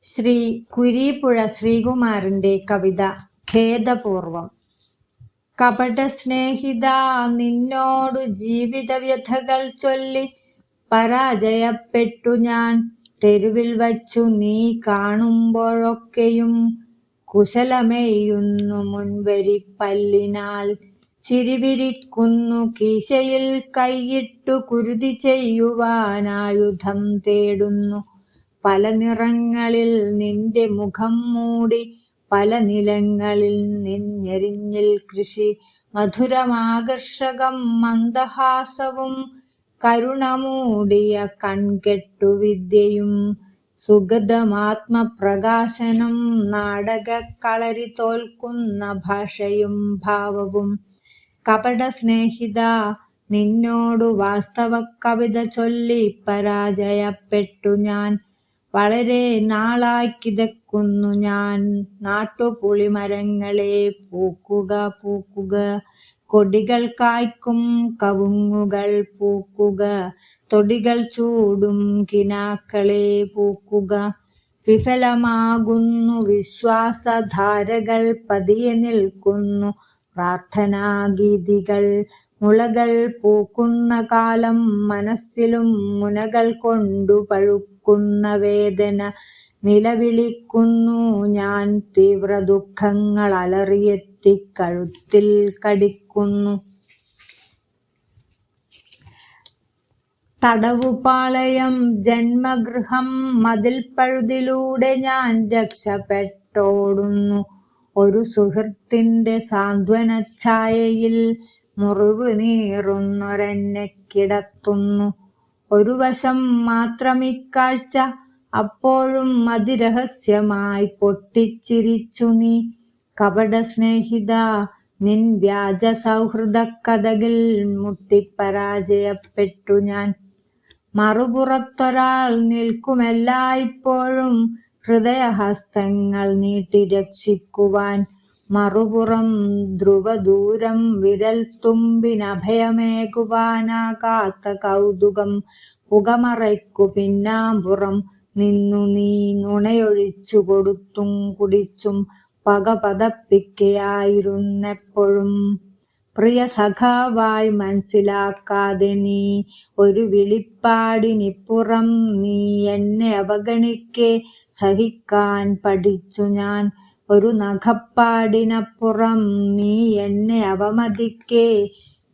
ശ്രീ കുരീപ്പുഴ ശ്രീകുമാരന്റെ കവിത ഖേദപൂർവം. കപടസ്നേഹിത, നിന്നോടു ജീവിതവ്യഥകൾ ചൊല്ലി പരാജയപ്പെട്ടു ഞാൻ. തെരുവിൽ വച്ചു നീ കാണുമ്പോഴൊക്കെയും കുശലമേയുന്നു മുൻവരിപ്പല്ലിനാൽ. ചിരിവിരിക്കുന്നു കീശയിൽ കൈയിട്ടു കുരുതി ചെയ്യുവാനായുധം തേടുന്നു. പല നിറങ്ങളിൽ നിന്റെ മുഖം മൂടി, പല നിലങ്ങളിൽ നിന്നെരിഞ്ഞിൽ കൃഷി. മധുരമാകർഷകം മന്ദഹാസവും കരുണമൂടിയ കൺകെട്ടുവിദ്യയും. സുഗതമാത്മപ്രകാശനം നാടകക്കളരി തോൽക്കുന്ന ഭാഷയും ഭാവവും. കപടസ്നേഹിത, നിന്നോടു വാസ്തവ കവിത ചൊല്ലി പരാജയപ്പെട്ടു ഞാൻ. വളരെ നാളായി കിതക്കുന്നു ഞാൻ. നാട്ടുപുളിമരങ്ങളെ പൂക്കുക പൂക്കുക, കൊടികൾ കായ്ക്കും കവുങ്ങുകൾ പൂക്കുക, തൊടികൾ ചൂടും കിനാക്കളെ പൂക്കുക. വിഫലമാകുന്നു വിശ്വാസധാരകൾ, പതിയെ നിൽക്കുന്നു പ്രാർത്ഥനാഗീതികൾ. മുളകൾ പൂക്കുന്ന കാലം മനസ്സിലും മുനകൾ കൊണ്ടു പഴുക്കുന്ന വേദന. നിലവിളിക്കുന്നു ഞാൻ, തീവ്ര ദുഃഖങ്ങൾ അലറിയെത്തി കഴുത്തിൽ കടിക്കുന്നു. തടവുപാളയം ജന്മഗൃഹം മതിൽ പഴുതിലൂടെ ഞാൻ രക്ഷപ്പെട്ടോടുന്നു. ഒരു സുഹൃത്തിന്റെ സാന്ത്വനഛായയിൽ മുറിവ് നീറുന്നൊരെന്നെ കിടത്തുന്നു. ഒരു വശം മാത്രമിക്കാഴ്ച, അപ്പോഴും അതിരഹസ്യമായി പൊട്ടിച്ചിരിച്ചു നീ. കപടസ്നേഹിത, നിൻ വ്യാജ സൗഹൃദ കഥകിൽ മുട്ടിപ്പരാജയപ്പെട്ടു ഞാൻ. മറുപുറത്തൊരാൾ നിൽക്കുമെല്ലായ്പ്പോഴും ഹൃദയഹസ്തങ്ങൾ നീട്ടി രക്ഷിക്കുവാൻ. മറുപുറം ധ്രുവദൂരം വിരൽ തുമ്പിനഭയമേകുവാനാകാത്ത കൗതുകം. പുകമറയ്ക്കു പിന്നാമ്പുറം നിന്നു നീ നുണയൊഴിച്ചു കൊടുത്തും കുടിച്ചും പക പതപ്പിക്കയായിരുന്നെപ്പോഴും. പ്രിയ സഖാവായി മനസ്സിലാക്കാതെ നീ ഒരു വിളിപ്പാടിനിപ്പുറം നീ എന്നെ അവഗണിക്കെ സഹിക്കാൻ പഠിച്ചു ഞാൻ. ഒരു നഖപ്പാടിനപ്പുറം നീ എന്നെ അവമതിക്കെ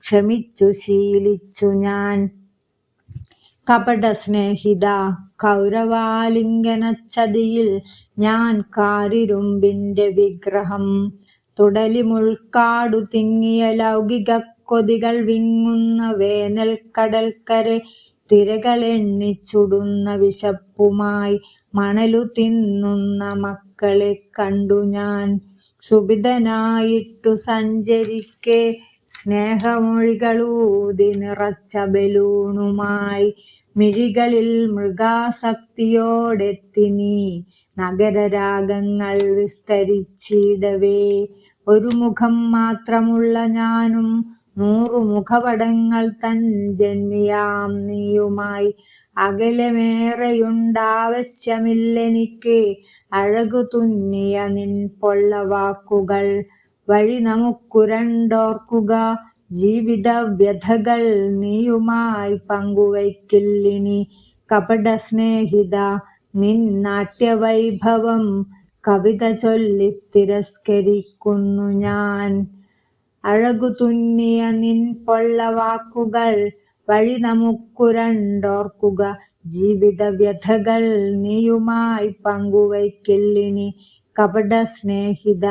ക്ഷമിച്ചു ശീലിച്ചു ഞാൻ. കപടസ്നേഹിത, കൗരവാലിംഗനച്ചതിയിൽ ഞാൻ കാരിരുമ്പിന്റെ വിഗ്രഹം. തുടലിമുൾക്കാടു തിങ്ങിയ ലൗകിക കൊതികൾ വിങ്ങുന്ന വേനൽ കടൽക്കരെ. തിരകളെണ്ണിച്ചുടുന്ന വിശപ്പുമായി മണലു തിന്നുന്ന മക്കളെ കണ്ടു ഞാൻ. ക്ഷുഭിതനായിട്ടു സഞ്ചരിക്കെ സ്നേഹമൊഴികളൂതി നിറച്ച ബലൂണുമായി. മിഴികളിൽ മൃഗാസക്തിയോടെത്തി നീ നഗരരാഗങ്ങൾ വിസ്തരിച്ചിടവേ. ഒരു മുഖം മാത്രമുള്ള ഞാനും 100 മുഖപടങ്ങൾ തൻ ജന്മിയാം നീയുമായി. അകലമേറെയുണ്ടാവശ്യമില്ലെനിക്ക് അഴകു തുന്നിയ നിൻ പൊള്ളവാക്കുകൾ. വഴി നമുക്കു രണ്ടോർക്കുക, ജീവിത വ്യഥകൾ നീയുമായി പങ്കുവയ്ക്കില്ലിനി. കപടസ്നേഹിത, നിൻ നാട്യവൈഭവം കവിത ചൊല്ലി തിരസ്കരിക്കുന്നു ഞാൻ. അഴകു തുന്നിയ നിൻ പൊള്ളവാക്കുകൾ. വഴി നമുക്കു രണ്ടോർക്കുക, ജീവിത വ്യഥകൾ നീയുമായി പങ്കുവയ്ക്കില്ലിനി. കപടസ്നേഹിത,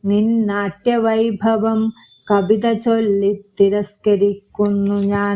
നിൻ നാട്യവൈഭവം കവിത ചൊല്ലി തിരസ്കരിക്കുന്നു ഞാൻ.